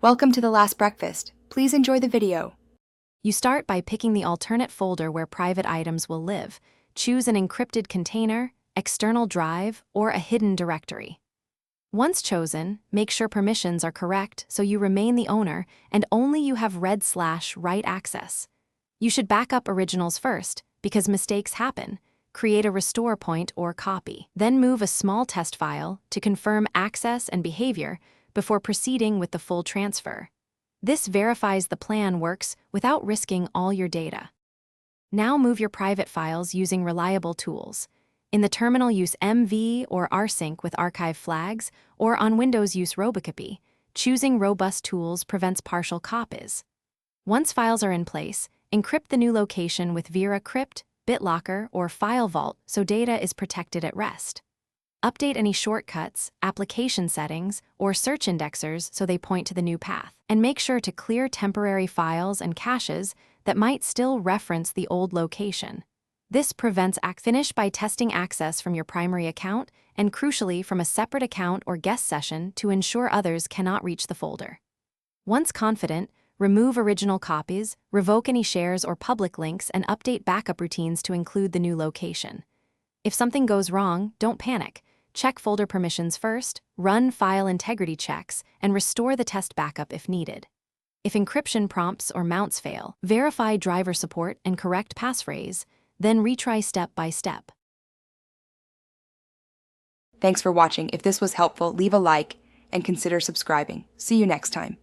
Welcome to the last breakfast. Please enjoy the video. You start by picking the alternate folder where private items will live. Choose an encrypted container, external drive, or a hidden directory. Once chosen, make sure permissions are correct so you remain the owner and only you have /write access. You should back up originals first because mistakes happen. Create a restore point or copy. Then move a small test file to confirm access and behavior before proceeding with the full transfer. This verifies the plan works without risking all your data. Now move your private files using reliable tools. In the terminal, use MV or rsync with archive flags, or on Windows, use Robocopy. Choosing robust tools prevents partial copies. Once files are in place, encrypt the new location with Vera Crypt, BitLocker, or File Vault so data is protected at rest. Update any shortcuts, application settings, or search indexers so they point to the new path. And make sure to clear temporary files and caches that might still reference the old location. This prevents finish by testing access from your primary account and, crucially, from a separate account or guest session to ensure others cannot reach the folder. Once confident, remove original copies, revoke any shares or public links, and update backup routines to include the new location. If something goes wrong, don't panic. Check folder permissions first, run file integrity checks, and restore the test backup if needed. If encryption prompts or mounts fail, verify driver support and correct passphrase, then retry step by step. Thanks for watching. If this was helpful, leave a like and consider subscribing. See you next time.